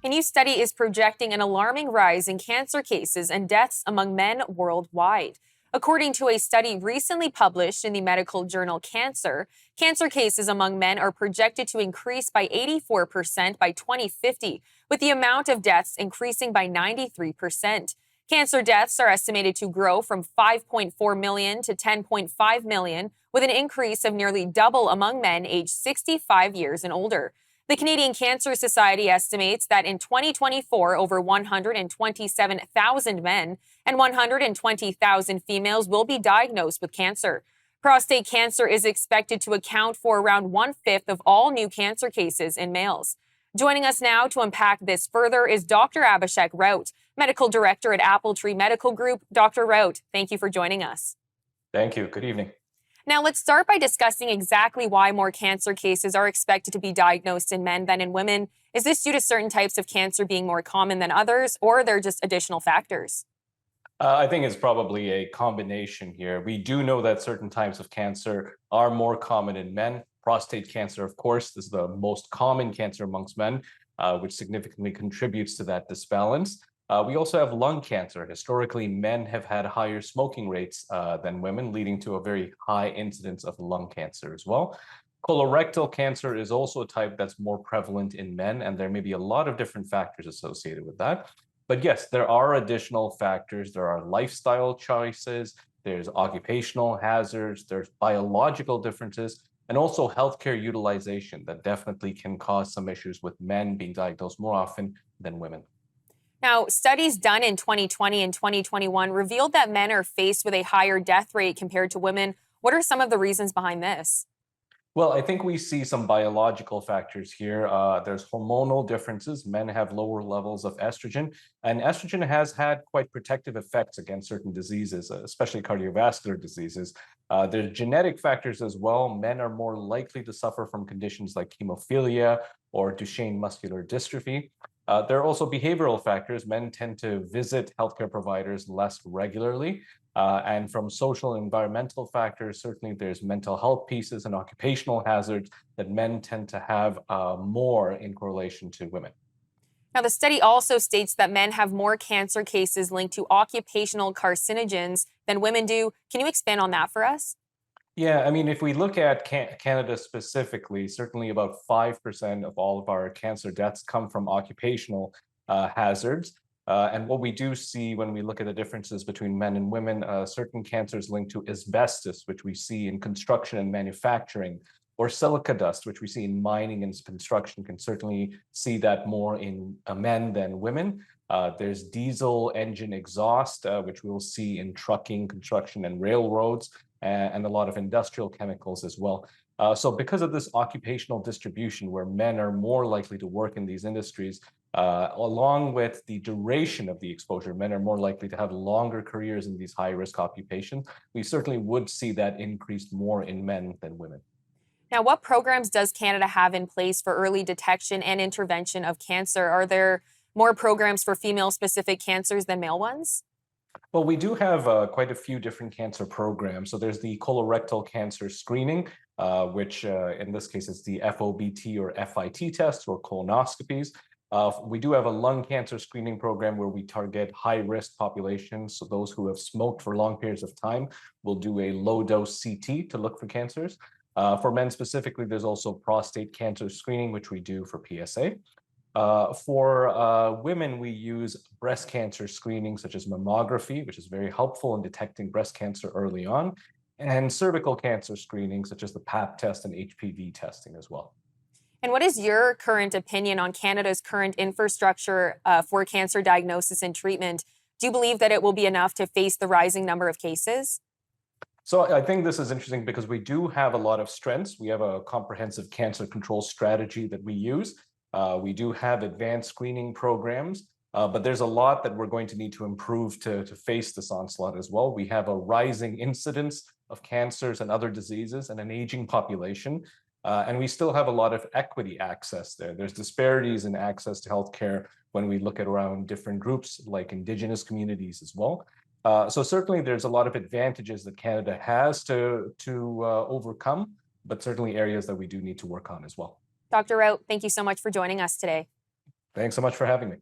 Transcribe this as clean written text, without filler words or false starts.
A new study is projecting an alarming rise in cancer cases and deaths among men worldwide. According to a study recently published in the medical journal Cancer, cancer cases among men are projected to increase by 84% by 2050, with the amount of deaths increasing by 93%. Cancer deaths are estimated to grow from 5.4 million to 10.5 million, with an increase of nearly double among men aged 65 years and older. The Canadian Cancer Society estimates that in 2024, over 127,000 men and 120,000 females will be diagnosed with cancer. Prostate cancer is expected to account for around one-fifth of all new cancer cases in males. Joining us now to unpack this further is Dr. Abhishek Raut, Medical Director at Appletree Medical Group. Dr. Raut, thank you for joining us. Thank you. Good evening. Now, let's start by discussing exactly why more cancer cases are expected to be diagnosed in men than in women. Is this due to certain types of cancer being more common than others, or are there just additional factors? I think it's probably a combination here. We do know that certain types of cancer are more common in men. Prostate cancer, of course, is the most common cancer amongst men, which significantly contributes to that disbalance. We also have lung cancer. Historically, men have had higher smoking rates than women, leading to a very high incidence of lung cancer as well. Colorectal cancer is also a type that's more prevalent in men, and there may be a lot of different factors associated with that. But yes, there are additional factors. There are lifestyle choices, there's occupational hazards, there's biological differences, and also healthcare utilization that definitely can cause some issues with men being diagnosed more often than women. Now, studies done in 2020 and 2021 revealed that men are faced with a higher death rate compared to women. What are some of the reasons behind this? Well, I think we see some biological factors here. There's hormonal differences. Men have lower levels of estrogen, and estrogen has had quite protective effects against certain diseases, especially cardiovascular diseases. There's genetic factors as well. Men are more likely to suffer from conditions like hemophilia or Duchenne muscular dystrophy. There are also behavioral factors. Men tend to visit healthcare providers less regularly. And from social and environmental factors, certainly there's mental health pieces and occupational hazards that men tend to have more in correlation to women. Now, the study also states that men have more cancer cases linked to occupational carcinogens than women do. Can you expand on that for us? Yeah, I mean, if we look at Canada specifically, certainly about 5% of all of our cancer deaths come from occupational hazards. And what we do see when we look at the differences between men and women, certain cancers linked to asbestos, which we see in construction and manufacturing, or silica dust, which we see in mining and construction, can certainly see that more in men than women. There's diesel engine exhaust, which we'll see in trucking, construction, and railroads, and a lot of industrial chemicals as well. So because of this occupational distribution where men are more likely to work in these industries, along with the duration of the exposure, men are more likely to have longer careers in these high-risk occupations. We certainly would see that increased more in men than women. Now, what programs does Canada have in place for early detection and intervention of cancer? Are there more programs for female-specific cancers than male ones? Well, we do have quite a few different cancer programs. So there's the colorectal cancer screening, which in this case is the FOBT or FIT tests or colonoscopies. We do have a lung cancer screening program where we target high-risk populations. So those who have smoked for long periods of time will do a low-dose CT to look for cancers. For men specifically, there's also prostate cancer screening, which we do for PSA. For women, we use breast cancer screening, such as mammography, which is very helpful in detecting breast cancer early on, and cervical cancer screening, such as the PAP test and HPV testing as well. And what is your current opinion on Canada's current infrastructure for cancer diagnosis and treatment? Do you believe that it will be enough to face the rising number of cases? So I think this is interesting because we do have a lot of strengths. We have a comprehensive cancer control strategy that we use. We do have advanced screening programs, but there's a lot that we're going to need to improve to face this onslaught as well. We have a rising incidence of cancers and other diseases and an aging population. And we still have a lot of equity access there. There's disparities in access to healthcare when we look at around different groups like Indigenous communities as well. So certainly there's a lot of advantages that Canada has to overcome, but certainly areas that we do need to work on as well. Dr. Raut, thank you so much for joining us today. Thanks so much for having me.